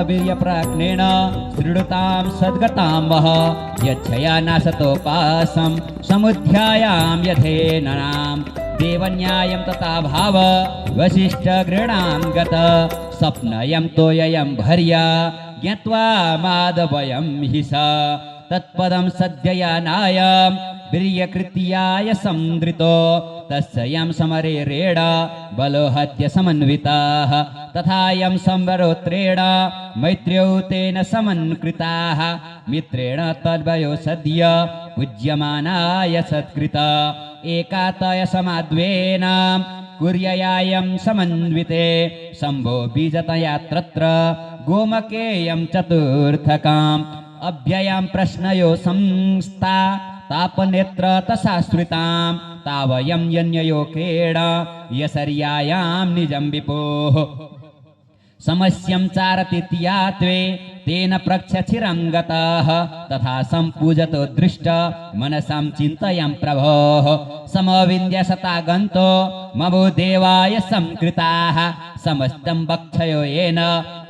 वीर्यप्राज्ञेन दृढतां सद्गतां वह यच्छया नासतोपासं समुध्यायां यथेननां देवन्यायं तथा भाव वसिष्ठगृणां गत स्वप्नयं तोययं भर्या ज्ञात्वा माधवयं हि स तत्पदं सद्ययानाय वीर्यकृत्याय संदृतो तस्यं समरे रेड बलो हत्य समन्विताः तथा यं संवरोत्रेण मैत्र्यौ तेन समन्कृताः मित्रेण तद्वयो सद्य पूज्यमानाय सत्कृत एकातय समाद्वेन कुर्ययायं समन्विते शम्भो बीजतया तत्र गोमकेयं चतुर्थकाम् अभ्ययां प्रश्नयो संस्था तापनेत्र तसाश्रितां तावयं यन्ययोकेण यसर्यायां निजं विपोः समस्यं चारतीत्यात्वे तेन प्रक्षचिरं गतः तथा सम्पूजतो दृष्ट मनसां चिन्तयं प्रभोः समविन्द्यसतागन्तो ममो देवाय संकृताः समस्तं वक्षयो येन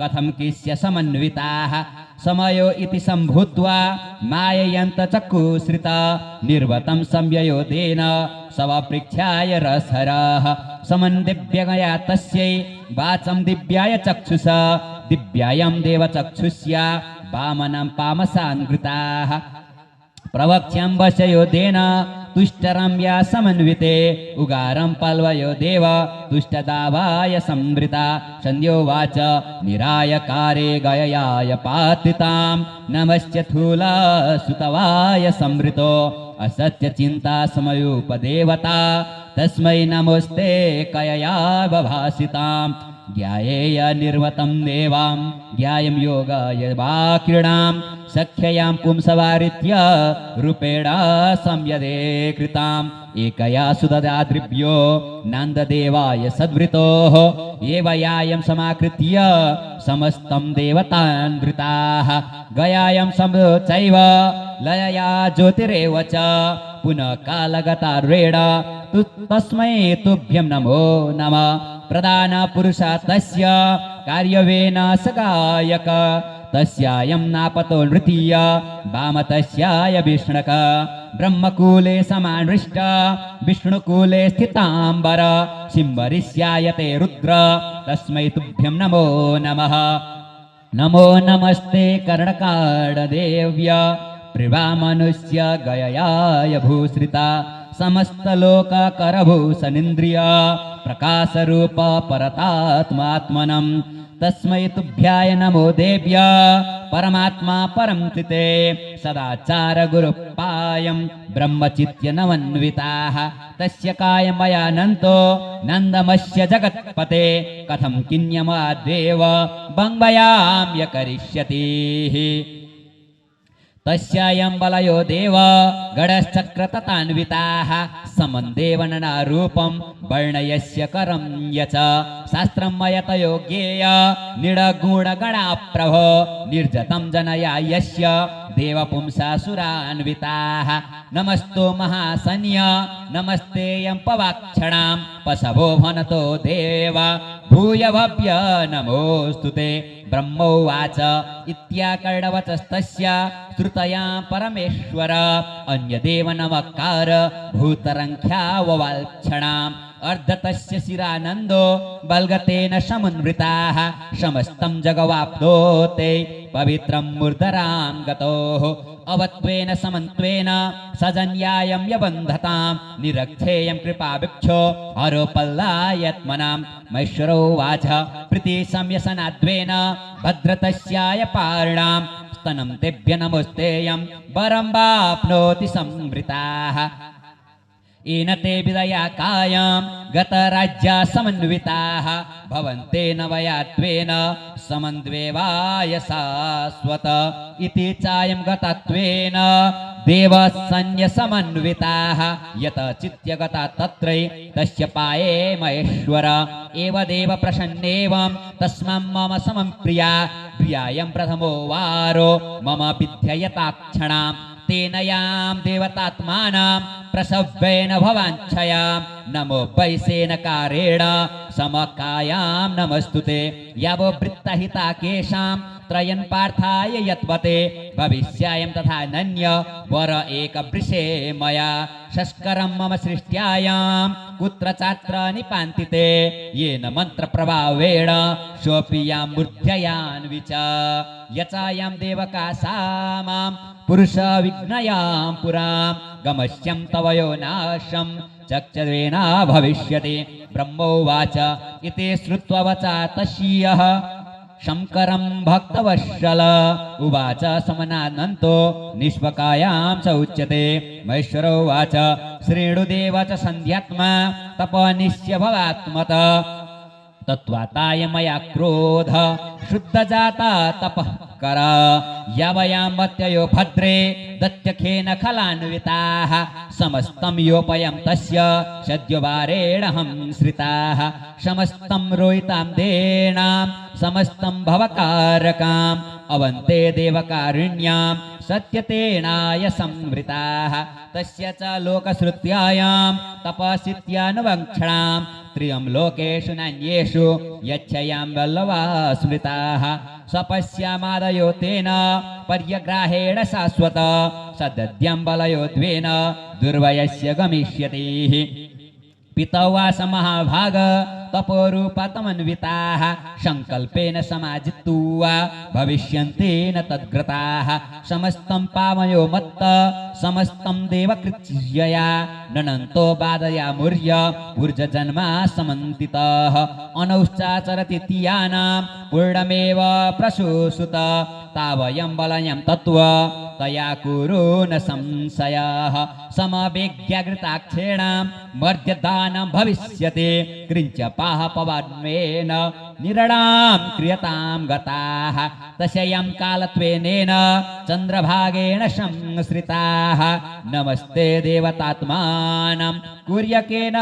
कथं किस्य समन्विताः समयो इति सम्भूत्वा माययन्त चक्षुश्रिता निर्वतं संययो तेन सवपृच्छाय रसरः समन्दिव्यगया तस्यै वाचं दिव्याय चक्षुषा दिव्यायं देवचक्षुष्या वामनं पामसान्कृताः प्रवक्ष्यं वशयो देन तुष्टरं या समन्विते उगारं पल्वयो देव तुष्टदावाय संवृता सन्ध्योवाच निरायकारे गययाय पातितां नमश्च थूला सुतवाय संवृतो असत्य चिंता समयोपदेवता तस्मै नमोस्ते कयया बभासितां ज्ञायेय निर्वतं देवां ज्ञायं योगाय वाक्रीणां सख्ययां पुंसवारित्य रूपेण संयदे कृताम् एकया सुददाद्रिभ्यो नन्ददेवाय सद्वृतोः एवयायं समाकृत्य समस्तं देवतान् वृताः गयायं समचैव लयया ज्योतिरेव च पुनः कालगतारेण तस्मै तुभ्यं नमो नमः प्रधान पुरुषा तस्य कार्यवेन सगायक तस्यायं नापतो नृतीय वाम तस्याय विष्णक ब्रह्मकूले समानृष्ट विष्णुकूले स्थितांबर सिंहरिष्यायते रुद्र तस्मै तुभ्यं नमो नमः नमो नमस्ते कर्णकाडदेव्य प्रिवामनुष्य गययाय भूश्रिता समस्तलोककरभूषणेन्द्रिय प्रकाशरूप परतात्मात्मनं तस्मै तुभ्याय नमो देव्य परमात्मा परं चिते सदाचार गुरुपायं ब्रह्मचित्य नमन्विताः तस्य कायमयानन्तो नन्दमस्य जगत्पते कथं किन्यमादेव बङ्गयाम्य करिष्यति तस्यायं बलयो देव गडश्चक्रततान्विताः समन्देवननारूपं वर्णयस्य करं यच शास्त्रं मयतयो ज्ञेय निडगुणगणाप्रभो निर्जतं जनया यस्य देवपुंसासुरान्विताः नमस्तो महासन्य नमस्तेयं पवाक्षणां पशवो भनतो देव भूय भव्य नमोस्तुते ब्रह्मोवाच इत्याकर्णवचस्तस्य श्रुतया परमेश्वर अन्यदेव नमकार भूतरङ्ख्याववाल्क्षणाम् अर्धतस्य शिरानन्दो बल्गतेन समन्वृताः समस्तं जगवाप्नोते पवित्रं मूर्धरां गतोः अवत्वेन समन्त्वेन सजन्यायं यबन्धतां निरक्षेयं कृपाभिक्षो हरोपल्लायत्मनां मैश्वरोवाच प्रीतिसंयसनाद्वेन भद्रतस्याय पार्णां स्तनं तेभ्य नमोस्तेयं वरं वाप्नोति संवृताः येन ते विदया कायां गतराज्या समन्विताः भवन्तेन वयात्वेन समन्वेवाय शाश्वत इति चायं गतत्वेन देवसंन्यसमन्विताः यत चित्यगता तत्रै तस्य पाये महेश्वर एव देव प्रसन्नेवं तस्मां मम समं प्रिया प्रियायं प्रथमो वारो मम विध्ययताक्षणां तेन यां देवतात्मानां प्रसव्येन भवाञ्छया नमो वैसेनकारेण समकायां नमस्तुते यावो वृत्तहिता केशां त्रयन् पार्थाय यत्वते भविष्यायं तथा नन्य वर एक वृषे मया शस्करं मम सृष्ट्यायां कुत्र चात्र निपान्तिते येन मन्त्रप्रभावेण शोऽपियां मूर्ध्ययान्विच यचायां देवका सामां पुरुष विघ्नयां पुरां गमस्यं तव यो नाशं चक्षुरेणा भविष्यति ब्रह्मोवाच इति श्रुत्वा वचा तस्यः शंकरं भक्तवत्सल उवाच समनानन्तो निष्पकायां च उच्यते महेश्वरोवाच श्रेणुदेव च सन्ध्यात्मा तपनिस्य भवात्मत तत्त्वाताय मया क्रोध शुद्धजाता तपः कर यावयामत्ययो भद्रे दत्यखेन खलान्विताः समस्तं योपयं तस्य सद्योवारेणहं श्रिताः समस्तं रोहितां देणां समस्तं भवकारकाम् अवन्ते देवकारुण्यां सत्यतेनाय संवृताः तस्य च लोकश्रुत्यायां तपसित्यानुवङ्क्षणां त्रियं लोकेषु नान्येषु यच्छयां वल्लवा स्मृताः सपश्यामादयो तेन पर्यग्राहेण शाश्वत सदद्यं बलयो द्वेन दुर्वयस्य गमिष्यति पितवास महाभाग तपोरूपतमन्विताः संकल्पेन समाजित्वा भविष्यन्ति न तद्ग्रताः समस्तं पावयो मत्त समस्तं देवकृत्यया ननन्तो बाधयामुर्य ऊर्जजन्मा समन्तितः अनौश्चाचरति तियानां पूर्णमेव प्रसूसुत तावयं बलयं तत्त्व तया कुरु न संशयः समवेग्यगृताक्षेणां मर्त्यदानं भविष्यति कृञ्च पाहपवान्वेन निरणां क्रियतां गताः तस्यं कालत्वेनेन चन्द्रभागेण संश्रिताः नमस्ते देवतात्मानं कुर्यकेन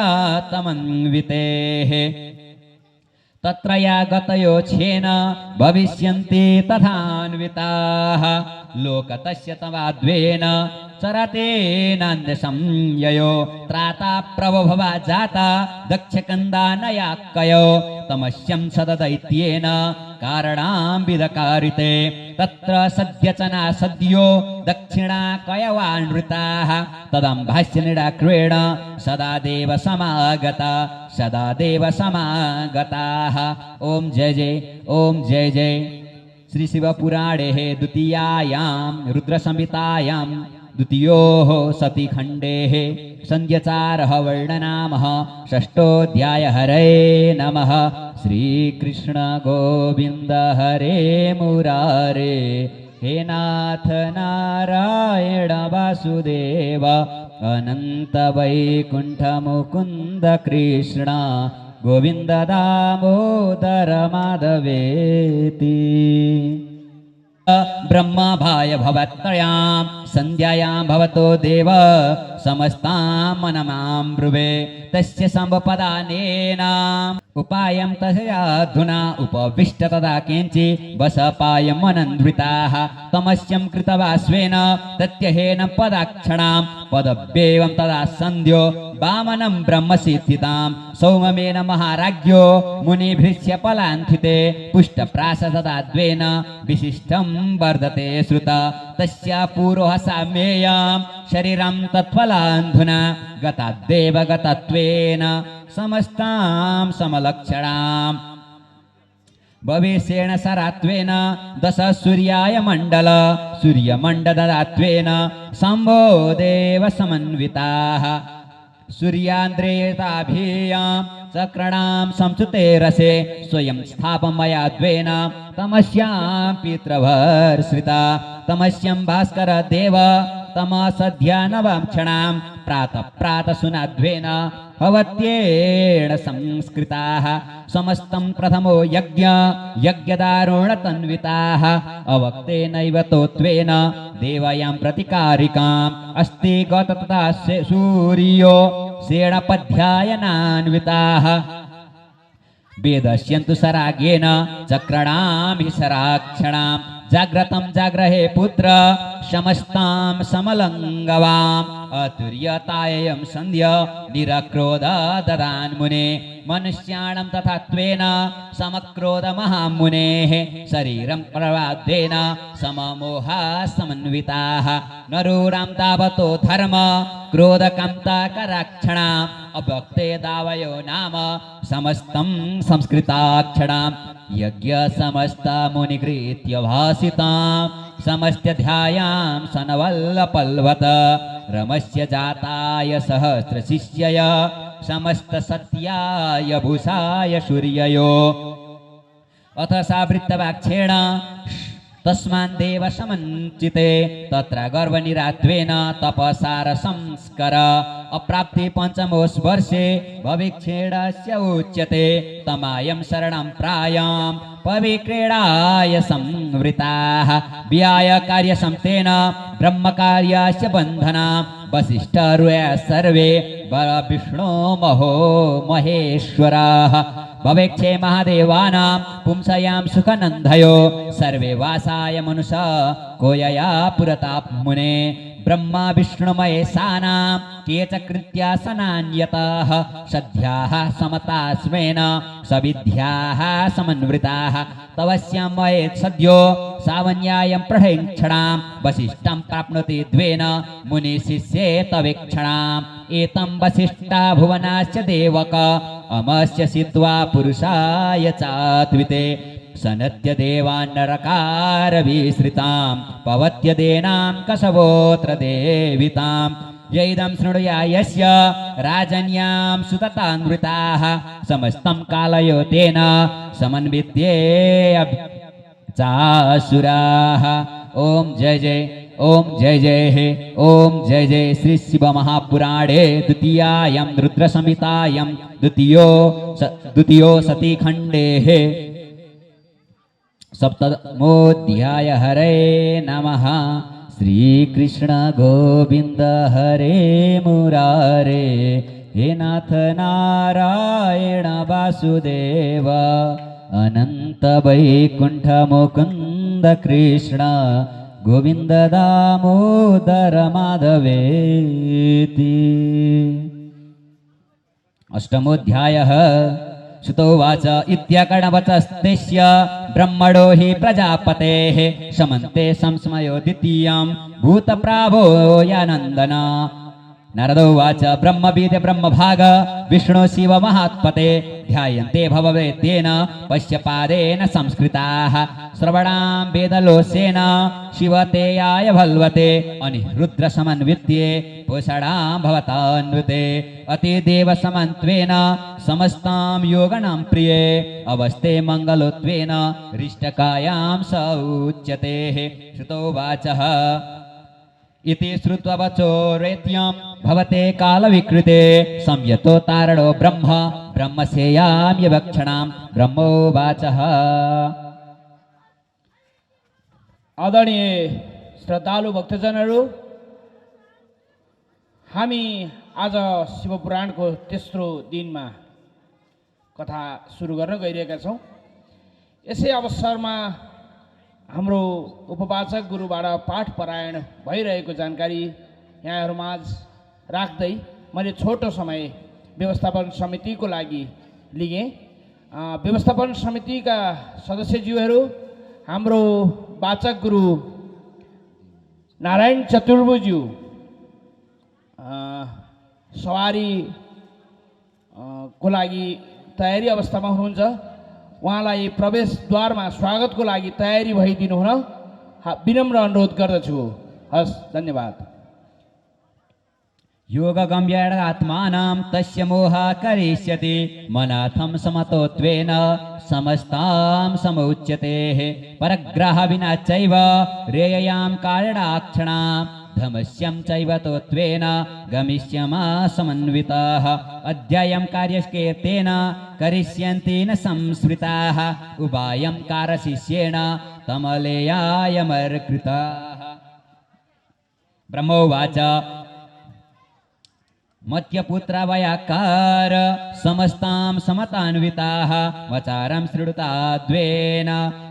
तमन्वितेः तत्र या गतयो छेन भविष्यन्ति तथान्विताः लोकतस्य तवाद्वेन चरतेनान्यसंययो त्राता प्रभवभवा जाता दक्षकन्दानयाक्कयो तमस्यं सददैत्येन कारणाम्बिदकारिते तत्र सद्यचना सद्यो दक्षिणा कयवानृताः तदम्भास्यनिडाक्रेण सदा देव समागताः ओम जय जय श्री शिवपुराणे द्वितीयायां रुद्रसंहितायां द्वितीयोः सतिखण्डेः संध्यचारः वर्णनामः षष्ठोऽध्याय हरे नमः श्रीकृष्ण गोविन्द हरे मुरारे हे नाथ नारायण वासुदेव अनंत वैकुंठ मुकुंद कृष्ण गोविंद दामोदर माधवेति ब्रह्मभाय भवत्त्रयां संध्यायां भवतो देव समस्तां मनमां ब्रुवे तस्य संपदानेन उपायं तस्याधुना उपविष्ट तदा किञ्चि वसपायं मनन्धृताः तमस्यं कृतवास्वेन तत्यहेन पदाक्षणां पदव्येवं तदा सन्ध्यो वामनं ब्रह्मसिद्धितां सौममेन महाराज्ञो मुनिभृश्य पलान्थिते पुष्टप्रासदद्वेन विशिष्टं वर्धते श्रुता तस्य पूर्वः साम्येयां शरीरं तत्फलान्धुना गताद्देव गतत्वेन समस्तां समलक्षणां भविष्येण सरात्वेन दश सूर्याय मण्डल सूर्यमण्डलदात्वेन शम्भो देव समन्विताः सूर्यान्द्रेताभियां चक्राणां संस्कृते रसे स्वयं स्थापमयाद्वेन तमस्यां पितृभर्श्रिता तमस्यं भास्कर देव तमसध्यानवं क्षणां प्रातः सुनाद्वेन भवत्येण संस्कृताः समस्तं प्रथमो यज्ञदारुणतन्विताः अवक्तेनैव तोत्वेन देवयां प्रतिकारिकाम् अस्ति गततथा सूर्यो सेणपध्यायनान्विताः वेदस्यन्तु सरागेन चक्राणां हि सराक्षणां जाग्रतं जाग्रहे पुत्र समस्तां समलङ्गवाम् अतुर्यतायं सन्ध्या निरक्रोध ददान् मुने मनुष्याणां तथा त्वेन समक्रोध महामुनेः शरीरं प्रवादेन सममोहा समन्विताः नरूणां तावतो धर्म क्रोधकान्ताकराक्षणाम् अभक्ते दावयो नाम समस्तं संस्कृताक्षणाम् यज्ञ समस्त मुनिकृत्य भासितां समस्त ध्यायां सनवल्लपल्वत रमस्य जाताय सहस्रशिष्यय समस्त सत्याय भूषाय सूर्ययो अथ सा वृत्तवाक्षेण तस्मान् देव समञ्चिते तत्र गर्वनिरात्वेन तपसार संस्कर अप्राप्ति पंचमोस वर्षे भविक्षेणस्य उच्यते तमायं शरणं प्रायां पविक्रीडाय संवृताः व्याय कार्यसंतेन ब्रह्मकार्यस्य बन्धना वसिष्ठरुय सर्वे विष्णु महो महेश्वराः भवेक्षे महादेवानां पुंसयां सुखनन्दयो सर्वे वासाय मनुषा कोयया पुरताप मुने ब्रह्मा विष्णुमहेशानां के च कृत्यासनान्यताः सद्याः समतास्मेन सविद्याः समन्विताः तवस्यां मये सद्यो सावन्यायं प्रहिक्षणां वसिष्ठं प्राप्नोति द्वेन मुनिशिष्ये तवेक्षणाम् एतं वसिष्ठा भुवनास्य देवक अमस्य सिद्ध्वा पुरुषाय चात्विते सनत्य देवान्नरकार विसृतां पवत्य देनां कसवोत्र देवितां यैदं शृणुया यस्य राजन्यां सुततान्वृताः समस्तं कालयो तेन समन्वित्ये चासुराः ओम जय जय ओम जय जय हे ओम जय जय श्री शिव महापुराणे द्वितीयायां रुद्र संहितायां द्वितीयो सती खंडे हे सप्तमोऽध्याय हरे नमः श्री कृष्ण गोविंद हरे मुरारे हे नाथ नारायण वासुदेव अनंत वैकुंठ मुकुंद कृष्ण गोविंद दामोदर माधवेति अष्टमोऽध्यायः सुतोवाच इत्यकणवचस्तेस्य ब्रह्मणो हि प्रजापतेः समन्ते संस्मयो द्वितीयं भूतप्राभो यानन्दन नारदोवाच ब्रह्मविद ब्रह्मभाग विष्णु शिव महात्पते ध्यायन्ते भववेद्येन पश्यपादेन संस्कृताः श्रवणां वेदलोसेन शिवतेयाय भल्वते अनिरुद्र समन्वित्ये पोषणां भवतान्विते अतिदेव समन्त्वेन समस्तां योगणां प्रिये अवस्थे मङ्गलोत्वेन रिष्टकायां स उच्यते श्रुतोवाचः इति श्रुत्वा वचो रेत्यं भवते कालविकृते संयतो तारणो ब्रह्म ब्रह्मसेयाम्य वक्षणां ब्रह्मोवाचः आदरणीय श्रद्धालु भक्तजनहरू हामी आज शिवपुराणको तेस्रो दिनमा कथा सुरु गर्न गइरहेका छौँ। यसै अवसरमा हाम्रो उपवाचक गुरुबाट पाठ पारायण भइरहेको जानकारी यहाँहरूमाझ राख्दै मैले छोटो समय व्यवस्थापन समितिको लागि लिएँ। व्यवस्थापन समितिका सदस्यज्यूहरू हाम्रो वाचक गुरु नारायण चतुर्वेदज्यू सवारी को लागि तयारी अवस्थामा हुनुहुन्छ। उहाँलाई प्रवेशद्वारमा स्वागतको लागि तयारी भइदिनु हुन विनम्र अनुरोध गर्दछु। हस्, धन्यवाद। योगगम्येण आत्मानं तस्य मोहः करिष्यति मनाथं समतोत्वेन समस्तां समुच्यते परग्रह विना चैव रेययां कारिणाक्षणां धमस्यं चैव तोत्वेन गमिष्यमा समन्विताः अध्यायं कार्यस्केतेन करिष्यन्ति न संस्मृताः उपायं कारशिष्येण तमलेयायमर्कृताः। ब्रह्मोवाच मत्यपुत्रा वयाकार समस्तां समतान्विताः वचारं श्रुता द्वेन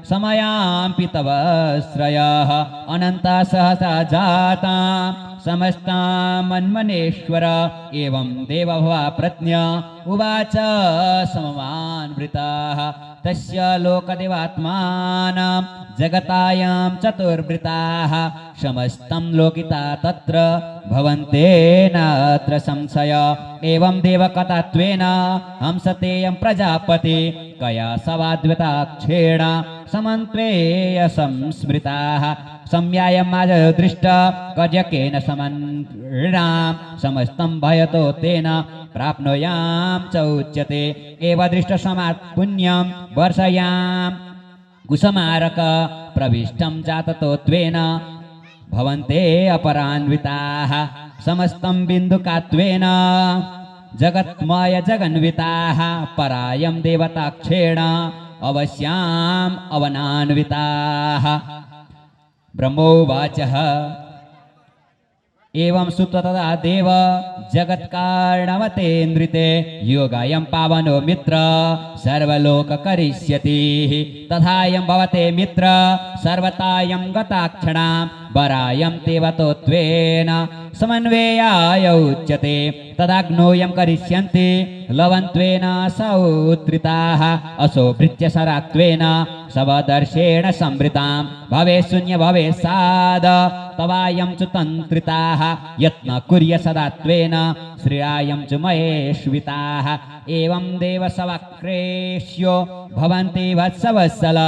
समयां पितवश्रयः अनन्ता सहसा जाता समस्तां मन्मनेश्वर एवं देवभवा प्रज्ञा उवाच सममान्वृताः तस्य लोकदेवात्मानां जगतायां चतुर्वृताः समस्तं लोकिता तत्र भवन्तेनात्र संशय एवं देवकथात्वेन हंसतेयं प्रजापति कया सवाद्वताक्षेण समन्त्वेय संस्मृताः सम्यायमाज दृष्ट गजकेन समन्णां समस्तं भयतो तेन प्राप्नुयां च उच्यते एव दृष्टसमात् पुण्यं वर्षयां कुसमारक प्रविष्टं जाततो त्वेन भवन्ते अपरान्विताः समस्तं बिन्दुकात्वेन जगत्मय जगन्विताः परायं देवताक्षेण अवश्याम् अवनान्विताः ब्रह्मोवाच एवं सुत्वा तदा देव जगत्कारणवतेन्द्रिते योगायं पावनो मित्र सर्वलोक करिष्यति तथायं भवते मित्र सर्वतायं गताक्षणां वरायं देवतोत्वेन समन्वयाय उच्यते तदाग्नोयं करिष्यन्ति लवन्त्वेन सौत्रिताः असो भृत्यशराक्त्वेन सवदर्शेण संवृतां भवे शून्य भवे साद तवायं च तन्त्रिताः यत्न कुर्य सदा त्वेन श्रियायं च महेश्विताः एवं देवसवक्रेष्यो भवन्ति वत्सवत्सल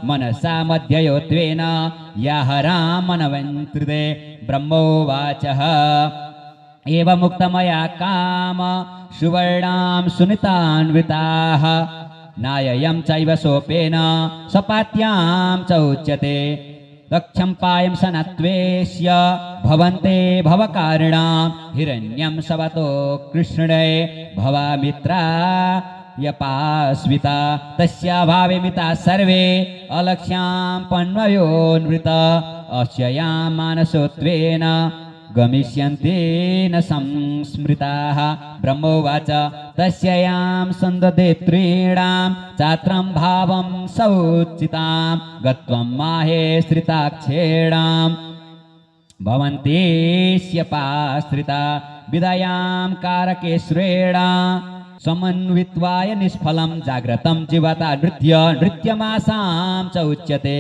मनसा मध्ययो त्वेन याहरां मनवन्त्रिते ब्रह्मोवाचः एवमुक्तमया काम सुवर्णां सुनितान्विताः नाययं चैव सोपेन सपात्यां च उच्यते दक्षं पायं सनत्वेश्य भवन्ते भवकारिणां हिरण्यं सवतो कृष्णे भवामित्रा यपास्विता तस्याभावे मिता सर्वे अलक्ष्यां पन्वयोन्वृत अस्ययां मानसोत्वेन गमिष्यन्ति न संस्मृताः ब्रह्मोवाच तस्यां सन्दधेत्रीणां चात्रं भावं सौचितां गत्वं माहेश्रिताक्षेणां भवन्ति स्यपाश्रिता विदयां कारकेश्रेण समन्वित्वाय निष्फलं जाग्रतं जीवता नृत्यमासां च उच्यते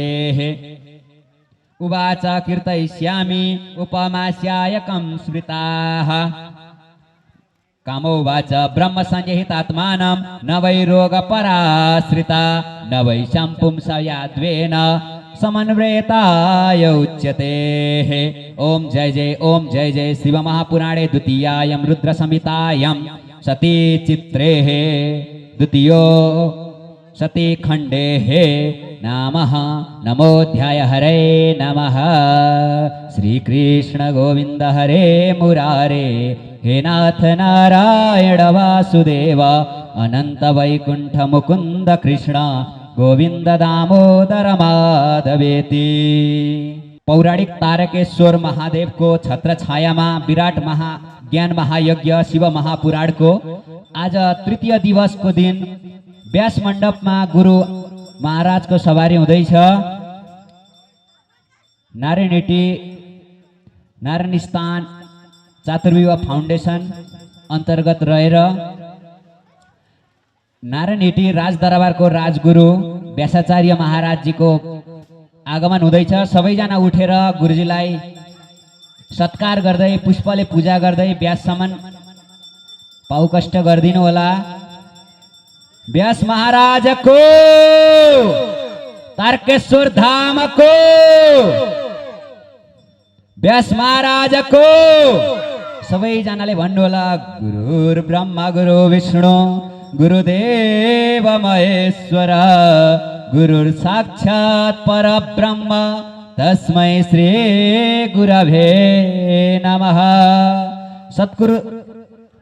उवाच कीर्तयिष्यामि उपमास्यायकं स्मृताः कामोवाच ब्रह्मसंहितात्मानं न वै रोगपराश्रिता न वै शम्पुंसयाद्वेन समन्वृताय उच्यते ओम जय जय शिवमहापुराणे द्वितीयायां रुद्रसंहितायां सती चित्रे द्वितीयो सती खंडे नामः नमोऽध्याय हरे नमः श्रीकृष्ण गोविंद हरे मुरारे हे नाथ नारायण वासुदेव अनंत वैकुंठ मुकुंद कृष्ण गोविंद दामोदर माधवेति। पौराणिक तारकेश्वर महादेव को छत्र छाया में विराट ज्ञान महायज्ञ शिव महापुराण को आज तृतीय दिवस को दिन व्यास मंडप में गुरु महाराज को सवारी हुँदैछ। नारायण स्थान चातुर्विवाह फाउन्डेसन अंतर्गत रहेर नारायण राजदरबार को राजगुरु व्यासाचार्य महाराज जी को आगमन हुँदैछ। सबैजना उठेर गुरुजीलाई सत्कार गर्दै पुष्पले पूजा गर्दै व्याससम्म पाउकष्ट गरिदिनु होला। व्यास महाराज को तारकेश्वर धाम को व्यास महाराज को सबैजनाले भन्नु होला गुरुर ब्रह्मा गुरु विष्णु गुरुदेव महेश्वर गुरुर साक्षात् परब्रह्म तस्मै श्री गुरवे नमः। सद्गुरु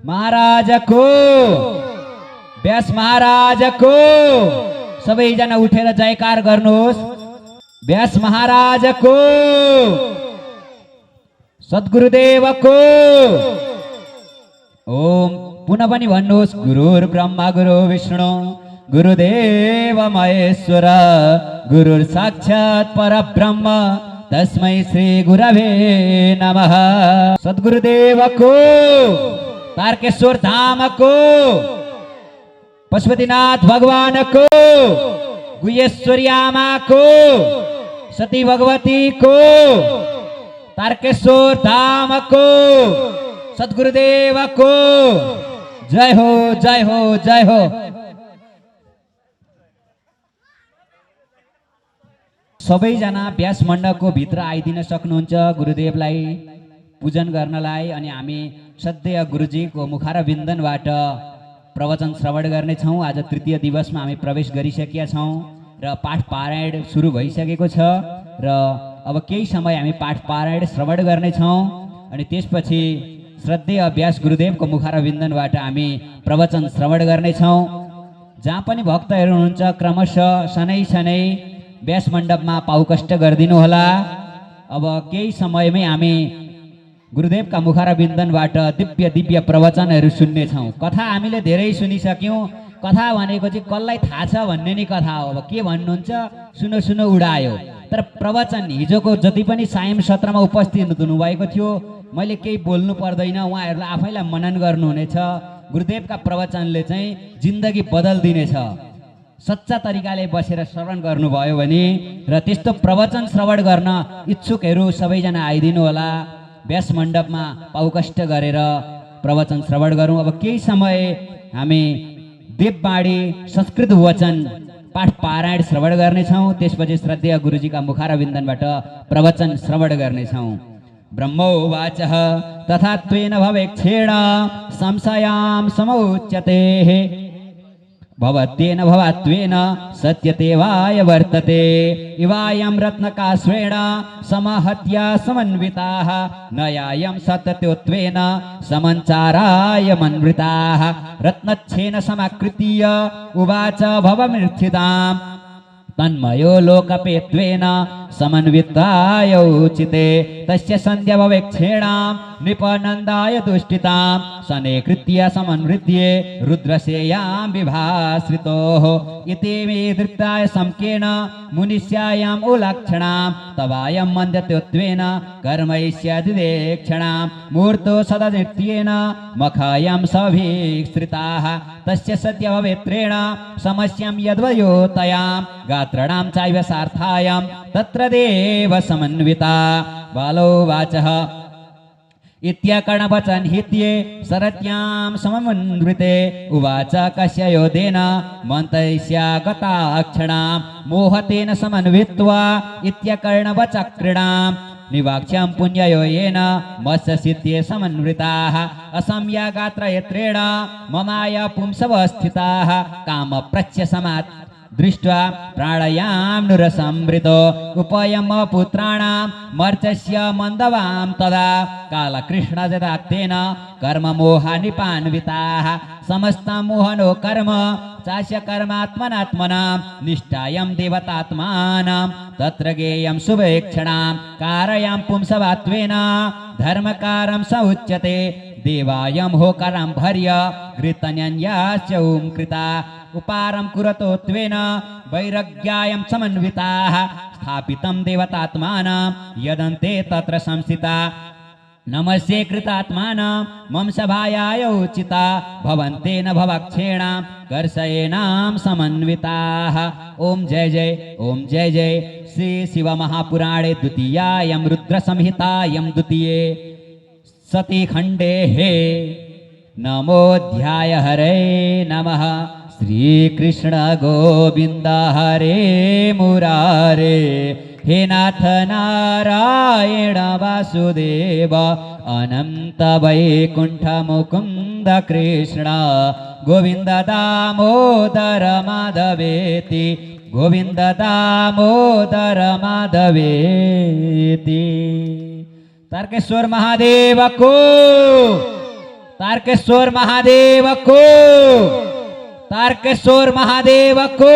महाराज को व्यास महाराज को सबैजना उठेर जयकार गर्नुहोस्। व्यास महाराज को सद्गुरुदेव को ओम पुनः पनि भन्नुहोस् गुरुर् ब्रह्मा गुरु विष्णु गुरुदेव महेश्वर गुरुर् साक्षात् परब्रह्म तस्मै श्री गुरवे नमः। सद्गुरुदेवको तारकेश्वर धामको पशुपतिनाथ भगवानको गुह्येश्वरी आमाको सती भगवतीको तारकेश्वर धामको सद्गुरुदेवको जय हो जय हो जय हो। सबैजना व्यास मण्डपको भित्र आइदिन सक्नुहुन्छ गुरुदेवलाई पूजन गर्नलाई। अनि हामी सधैँ गुरुजीको मुखार विन्दनबाट प्रवचन श्रवण गर्नेछौँ। आज तृतीय दिवसमा हामी प्रवेश गरिसकेका छौँ र पाठ पारायण सुरु भइसकेको छ र अब केही समय हामी पाठ पारायण श्रवण गर्नेछौँ। अनि त्यसपछि श्रद्धेय व्यास गुरुदेवको मुखार विन्दनबाट हामी प्रवचन श्रवण गर्नेछौँ। जहाँ पनि भक्तहरू हुनुहुन्छ क्रमशः शनै शनै व्यास मण्डपमा पाउकष्ट गरिदिनु होला। अब केही समयमै हामी गुरुदेवका मुखार विन्दनबाट दिव्य दिव्य प्रवचनहरू सुन्नेछौँ। कथा हामीले धेरै सुनिसक्यौँ। कथा भनेको चाहिँ कसलाई थाहा छ भन्ने नि कथा हो। अब के भन्नुहुन्छ सुनो सुनो उडायो। तर प्रवचन हिजोको जति पनि सायम सत्रमा उपस्थित हुनुभएको थियो मैले केही बोल्नु पर्दैन, उहाँहरूलाई आफैलाई मनन गर्नुहुनेछ। गुरुदेवका प्रवचनले चाहिँ जिन्दगी बदलिदिनेछ। सच्चा तरिकाले बसेर श्रवण गर्नुभयो भने र त्यस्तो प्रवचन श्रवण गर्न इच्छुकहरू सबैजना आइदिनु होला। व्यास मण्डपमा पाउकष्ट गरेर प्रवचन श्रवण गरौँ। अब केही समय हामी देववाणी संस्कृत वचन पाठ पारायण श्रवण गर्नेछौँ। त्यसपछि श्रद्धेय गुरुजीका मुखार विन्दनबाट प्रवचन श्रवण गर्नेछौँ। ब्रह्मोवाच तथात्वेन भवेक्षेण संशयां समोच्यते भवत्येन भवात्वेन सत्यते वाय वर्तते इवायं रत्नकास्वेण समहत्या समन्विताः नयायं सत्यत्वेन समञ्चाराय मन्विताः रत्नच्छेन समाकृत्य उवाच भवमृत्युताम् तन्मयो लोकपेत्वेन समन्विताय उचिते तस्य सन्ध्या भवेक्षेणां नृपनन्दाय तुष्टितां सनेकृत्य समन्वृत्ये रुद्रसेयां विभाश्रितोः इति मे धृताय समकेन मुनिस्यायाम् उलक्षणां तवायं मन्द्यत्वेन कर्मैष्यदिदेक्षणां मूर्तो सदा नृत्येन मखायं सभिश्रिताः तस्य सत्य भवेत्रेण समस्यां यद्वयोतयां गात्रणां चैव सार्थायां तत्र देव समन्विता बालोवाचः इत्यकर्णवचन हित्ये शरत्यां समन्विते उवाच कस्य योधेन मन्तयस्या गताक्षणां मोहतेन समन्वित्वा इत्यकर्णवचक्रीणां निवाक्ष्यं पुण्ययो येन मत्स्यसिद्धये समन्विताः असंया गात्रयत्रेण ममाय पुंसवस्थिताः कामप्रत्यसमात् दृष्ट्वा प्राणायां नुरसंवृतो उपयम पुत्राणां मर्चस्य मन्दवां तदा कालकृष्णजदाक्तेन कर्ममोहानिपान्विताः समस्तमोहनो कर्म चास्य कर्मात्मनात्मनां निष्ठायं देवतात्मानां तत्र गेयं शुभेक्षणां कारयां पुंसवात्वेन धर्मकारं स उच्यते देवायं होकरं भर्य घृतन्याश्च कृता उपारं कुरतोत्वेन वैराग्यायं समन्विताः स्थापितं देवतात्मानं यदन्ते तत्र संस्थिता नमस्ये कृतात्मानं मम सभायाय उचिता भवन्तेन भवक्षेण कर्षयेनां समन्विताः। ओम जय जय ओम जय जय श्री शिव महापुराणे द्वितीयायां रुद्र संहितायां द्वितीये सती खंडे हे नमोऽध्याय हरे नमः। श्री कृष्ण गोविंद हरे मुरारे हे नाथ नारायण वासुदेव अनंत वैकुंठ मुकुंद कृष्ण गोविंद दामोदर माधवेति गोविंद दामोदर माधवेति। तारकेश्वर महादेव को तारकेश्वर महादेव को तारकेश्वर महादेव को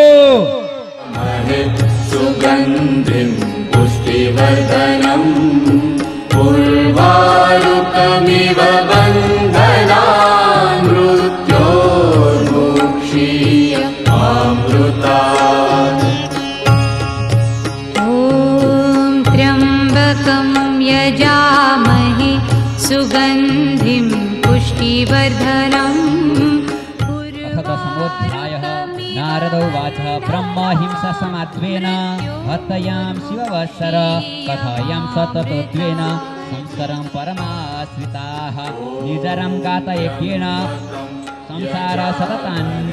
सुगंधिं पुष्टिवर्धनम् उर्वारुकमिव बन्धनात् सुगन्धिं पुष्टिवर्धनम् अथ दशमोऽध्यायः नारद उवाच ब्रह्महिंससमात्वेन हत्यां शिववत्सर कथयां सततत्वेन संस्कारं परमाश्रिताः निजरं गातयज्ञेन संसार सततान्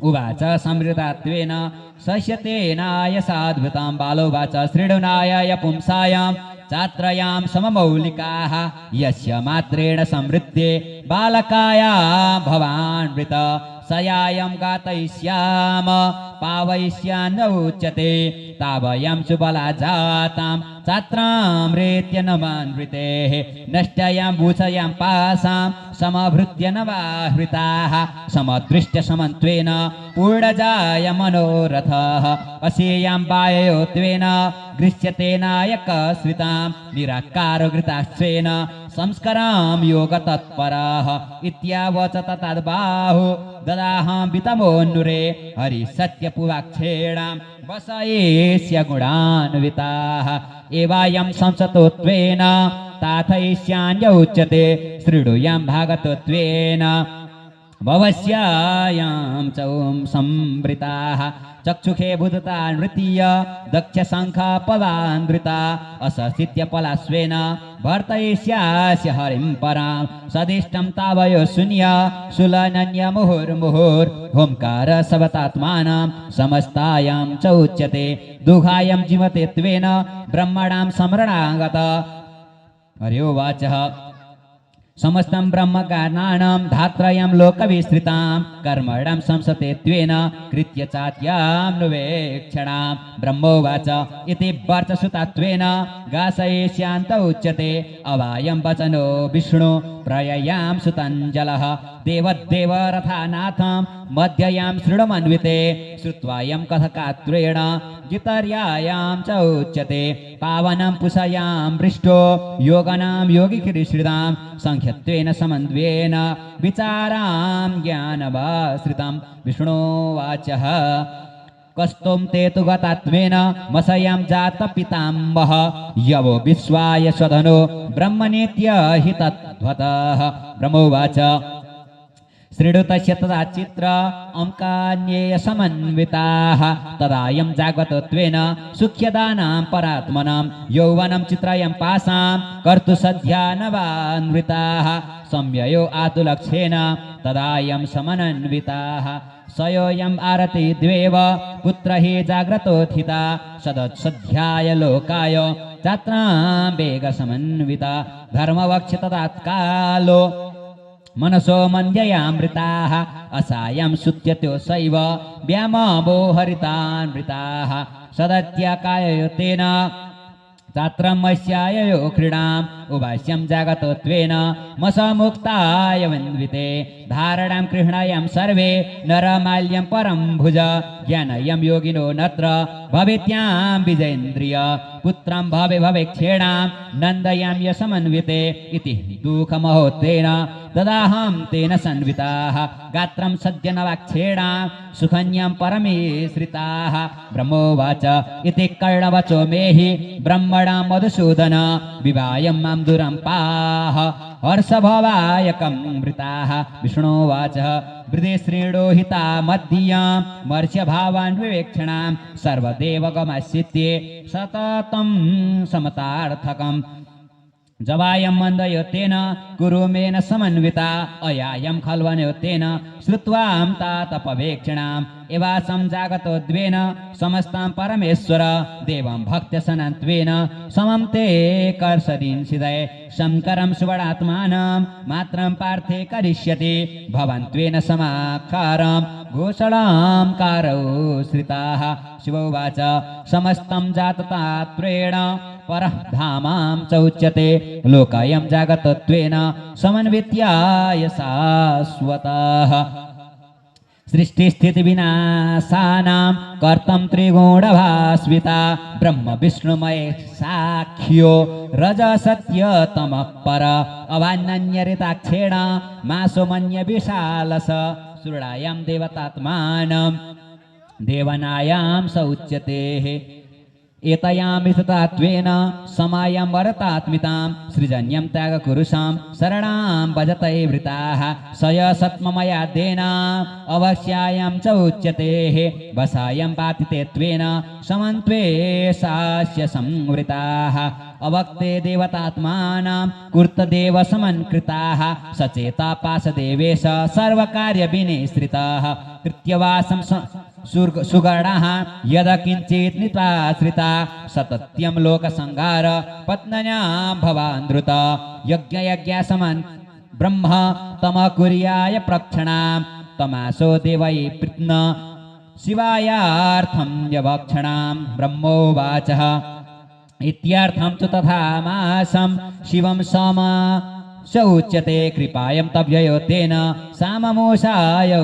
उवाच समृतात्वेन शस्यतेनाय साद्भुतां बालोवाच शृणुनाय पुंसायां छात्रयां सममौलिकाः यस्य मात्रेण समृद्धे बालकाया भवान्मृत सयायं गातयिष्याम पावयिष्यान्न उच्यते तावयं सुबला जातां छात्रामृत्य नमान्वितेः नष्टयां भूषयां पासां समभृत्य नवाहृताः समदृष्ट्य समन्त्वेन पूर्णजाय मनोरथः असेयां वाययोत्वेन गृह्यतेनायकश्रितां निराकारो घृताश्वेन संस्करां योगतत्पराः इत्यावच तद्बाहु ददाहं वितमोन्नुरे हरिसत्यपुवाक्षेणां वसयेस्य गुणान्विताः एवायं संसतोत्वेन ताथयिष्यान्य उच्यते शृणुयां भागतत्वेन भवस्यायां च संवृताः चक्षुषे बुधता नृतीय दक्षशङ्खपदान्वृता अससित्य पलाश्वेन वर्तयिष्यास्य हरिं परां सदिष्टं तावयो शून्य सुलनन्य मुहुर्मुहुर्होंकार सबतात्मानं समस्तायां च उच्यते दुघायं जीवते त्वेन ब्रह्मणां स्मरणागत हरिवाचः समस्तं ब्रह्मकारणानां धात्रयं लोकविस्तृतां कर्मणां संसते त्वेन कृत्य चात्यां नुवेक्षणां ब्रह्मोवाच इति वर्चसुतात्वेन गासयिष्यान्त उच्यते अवायं वचनो विष्णु प्रययां सुतञ्जलः देवदेवरथानाथं मध्ययां शृणुमन्विते श्रुत्वायं कथकात्वेन गितर्यायां च उच्यते पावनं पुषयां वृष्टो योगनां योगिकिरीश्रितां संख्यत्वेन समन्वयेन विचारां ज्ञानवाश्रितं विष्णुवाचः कस्तुं ते तु गतात्मेन मसयां जातपितामह यवो विश्वाय स्वधनो ब्रह्मनेत्य हि तद्वतः ब्रह्मोवाच शृणुतस्य तदा चित्र अंकान्येय समन्विताः तदायं जागतत्वेन सुख्यदानां परात्मनां यौवनं चित्रयं पासां कर्तु सद्या नवान्विताः सम्ययो आतुलक्षेण तदायं समनन्विताः सयोऽयम् आरति द्वेव पुत्र हि जाग्रतोत्थिता सदत्सध्याय लोकाय छात्रां वेगसमन्विता धर्मवक्ष तदात्कालो मनसो मन्द्ययामृताः असायं सुत्यतो सैव व्यामो हरितान्मृताः सदत्यकायतेन छात्रमस्याययो क्रीडाम् उभाष्यं जागतत्वेन मसमुक्ताय वन्विते धारणां गृह्णायां सर्वे नरमाल्यं परं भुज ज्ञानयं योगिनो नत्र भवित्यां विजयेन्द्रिय पुत्रं भवे भवेक्षेणां नन्दयां यशमन्विते इति दुःखमहोत्तेन ददाहं तेन सन्विताः गात्रं सद्य नवाक्षेणां सुखन्यं परमेश्रिताः ब्रह्मोवाच इति कर्णवचो मेहि ब्रह्मणा मधुसूदन विवायं मां दुरं पाह हर्षभवायकं मृताः विष्णुवाच हृदे श्रेणोहिता मध्ययां मर्ष्यभावान् विवेक्षणां सर्वदेवगमस्यित्ये सततं समतार्थकम् जवायं मन्दयोतेन कुरुमेन समन्विता अयायं खल्वनयोतेन श्रुत्वां तातपवेक्षणाम् एवासं जागतोद्वेन समस्तां परमेश्वर देवं भक्त्यसनत्वेन समं ते कर्षदींसिदय शङ्करं सुवडात्मानं मात्रं पार्थे करिष्यति भवन्त्वेन समाकारं घोषणां कारौ श्रिताः शिवोवाच समस्तं जाततात्वेन परः धामां च उच्यते लोकायं जागतत्वेन समन्वित्याय शाश्वतः सृष्टिस्थितिविनाशानां कर्तं त्रिगुणभास्विता ब्रह्म विष्णुमय साख्यो रजसत्यतमः पर अवान्यरिताक्षेण मासोमन्य विशालस सुरणायां देवतात्मानं देवनायां स उच्यते एतयामृतत्वेन समायं वरतात्मितां सृजन्यं त्यागकुरुषां शरणां भजते वृताः सयसत्ममयाद्येन अवश्यायं च उच्यते वसायं पातितेत्वेन समन्त्वे सास्य संवृताः अवक्ते देवतात्मानां कुर्तदेव समन्कृताः सचेता पाशदेवेश सर्वकार्यविनिश्रिताः कृत्यवासं सुगणाः यदा किञ्चित् नित्वाश्रिता सतत्यं लोकसंहार पत्न्यां भवानृत यज्ञसमन् ब्रह्म तमकुर्याय प्रक्षणां तमासो देवै प्रत्न शिवायार्थं यवक्षणां ब्रह्मोवाचः इत्यर्थं तु तथा मासं शिवं समा स उच्यते कृपायं तव्ययो तेन साममोषायौ